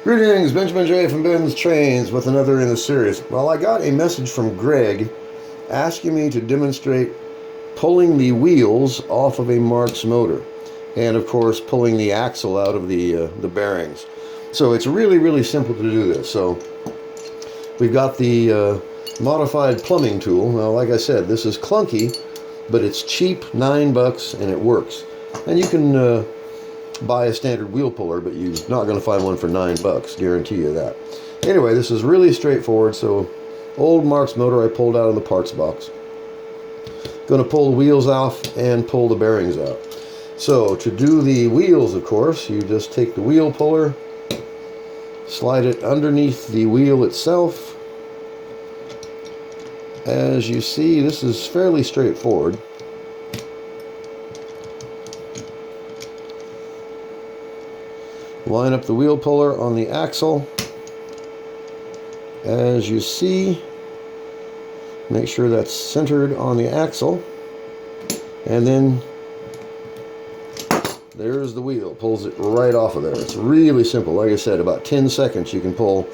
Greetings, Benjamin J. from BENZTRAINZ with another in the series. Well, I got a message from Greg asking me to demonstrate pulling the wheels off of a Marx motor and, of course, pulling the axle out of the bearings. So it's really simple to do this. So we've got the modified plumbing tool. Now, like I said, this is clunky, but it's cheap, $9, and it works. And you can buy a standard wheel puller, but you're not going to find one for $9, guarantee you that. Anyway, this is really straightforward. So old Marx motor I pulled out of the parts box. Going to pull the wheels off and pull the bearings out. So to do the wheels, of course, you just take the wheel puller, slide it underneath the wheel itself. As you see, this is fairly straightforward. Line up the wheel puller on the axle. As you see, make sure that's centered on the axle. And then there's the wheel. Pulls it right off of there. It's really simple. Like I said, about 10 seconds you can pull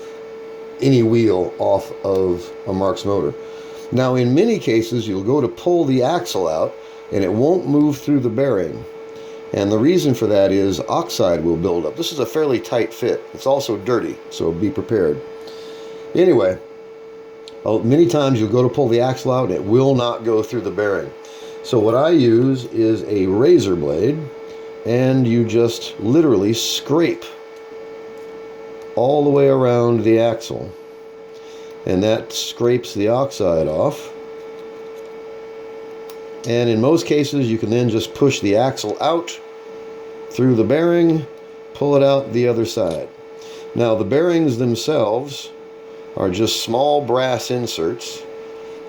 any wheel off of a Marx motor. Now, in many cases, you'll go to pull the axle out and it won't move through the bearing. And the reason for that is oxide will build up. This is a fairly tight fit. It's also dirty, so be prepared. Anyway, many times you'll go to pull the axle out and it will not go through the bearing. So what I use is a razor blade, and you just literally scrape all the way around the axle. And that scrapes the oxide off. And in most cases, you can then just push the axle out through the bearing, pull it out the other side. Now, the bearings themselves are just small brass inserts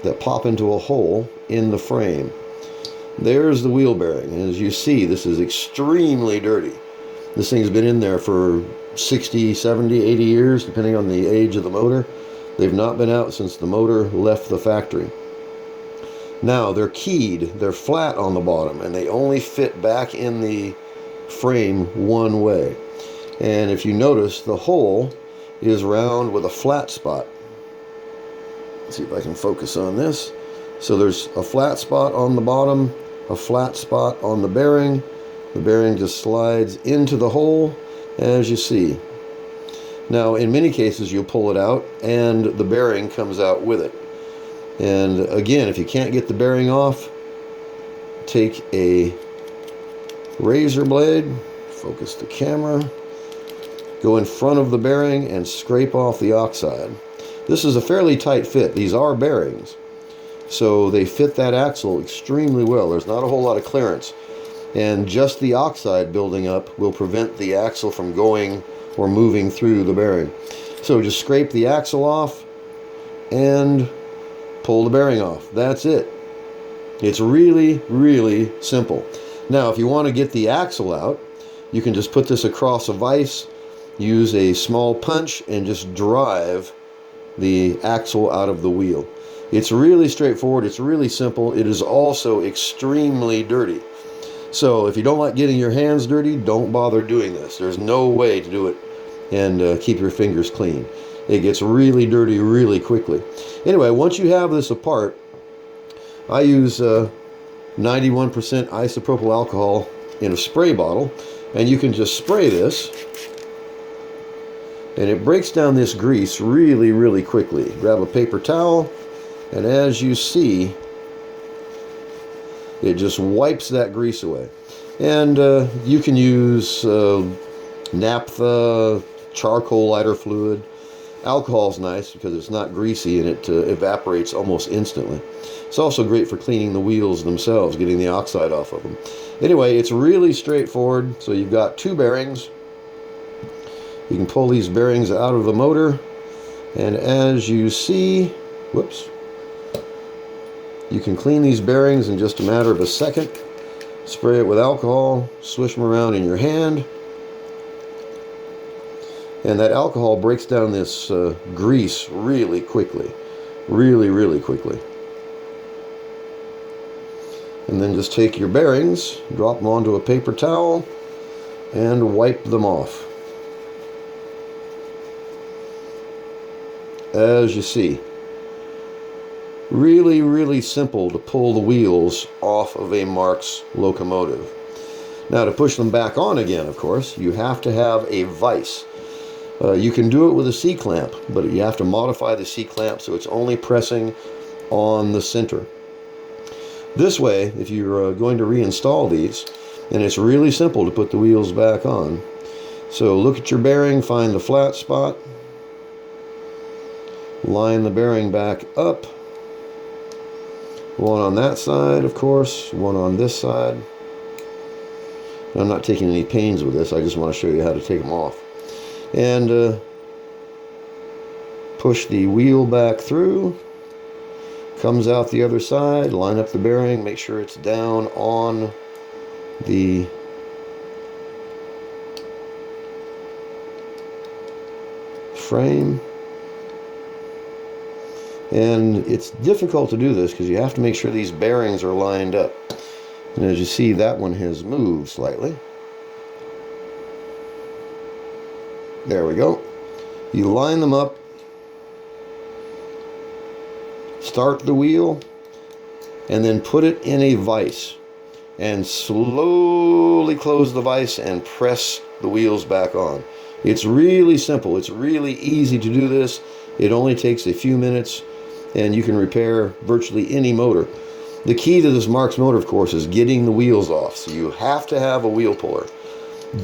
that pop into a hole in the frame. There's the wheel bearing. And as you see, this is extremely dirty. This thing's been in there for 60, 70, 80 years, depending on the age of the motor. They've not been out since the motor left the factory. Now, they're keyed, they're flat on the bottom, and they only fit back in the frame one way. And if you notice, the hole is round with a flat spot. Let's see if I can focus on this. So there's a flat spot on the bottom, a flat spot on the bearing. The bearing just slides into the hole, as you see. Now, in many cases, you'll pull it out, and the bearing comes out with it. And again, if you can't get the bearing off, take a razor blade, focus the camera, go in front of the bearing and scrape off the oxide. This is a fairly tight fit. These are bearings, so they fit that axle extremely well. There's not a whole lot of clearance, and just the oxide building up will prevent the axle from going or moving through the bearing. So just scrape the axle off and pull the bearing off. That's it. It's really simple. Now, if you want to get the axle out, you can just put this across a vise, use a small punch, and just drive the axle out of the wheel. It's really straightforward. It's really simple. It is also extremely dirty. So if you don't like getting your hands dirty, don't bother doing this. There's no way to do it and keep your fingers clean. It gets really dirty really quickly. Anyway, once you have this apart, I use 91% isopropyl alcohol in a spray bottle, and you can just spray this, and it breaks down this grease really quickly. Grab a paper towel, and as you see, it just wipes that grease away. And you can use naphtha, charcoal lighter fluid. Alcohol's nice because it's not greasy and it evaporates almost instantly. It's also great for cleaning the wheels themselves, getting the oxide off of them. Anyway, it's really straightforward. So you've got two bearings. You can pull these bearings out of the motor, and as you see, whoops, you can clean these bearings in just a matter of a second. Spray it with alcohol, swish them around in your hand, and that alcohol breaks down this grease really quickly. Really quickly. And then just take your bearings, drop them onto a paper towel, and wipe them off. as you see. Really, really simple to pull the wheels off of a Marx locomotive. Now, to push them back on again, of course, you have to have a vise. You can do it with a C-clamp, but you have to modify the C-clamp so it's only pressing on the center. This way, if you're going to reinstall these, and it's really simple to put the wheels back on. So look at your bearing, find the flat spot, line the bearing back up. One on that side, of course, one on this side. I'm not taking any pains with this, I just want to show you how to take them off. And push the wheel back through, comes out the other side, line up the bearing, make sure it's down on the frame. And it's difficult to do this because you have to make sure these bearings are lined up. And as you see, that one has moved slightly. There we go. You line them up, start the wheel, and then put it in a vise. And slowly close the vise and press the wheels back on. It's really simple. It's really easy to do this. It only takes a few minutes, and you can repair virtually any motor. The key to this Marx motor, of course, is getting the wheels off. So you have to have a wheel puller.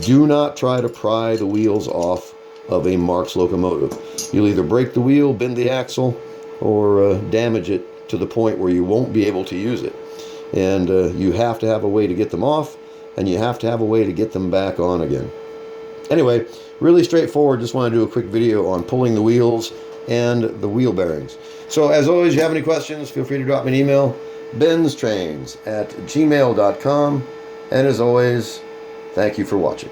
Do not try to pry the wheels off of a Marx locomotive. You'll either break the wheel, bend the axle, or damage it to the point where you won't be able to use it. And you have to have a way to get them off, and you have to have a way to get them back on again. Anyway, really straightforward. Just want to do a quick video on pulling the wheels and the wheel bearings. So as always, if you have any questions, feel free to drop me an email, BENZTRAINZ@gmail.com. And as always, thank you for watching.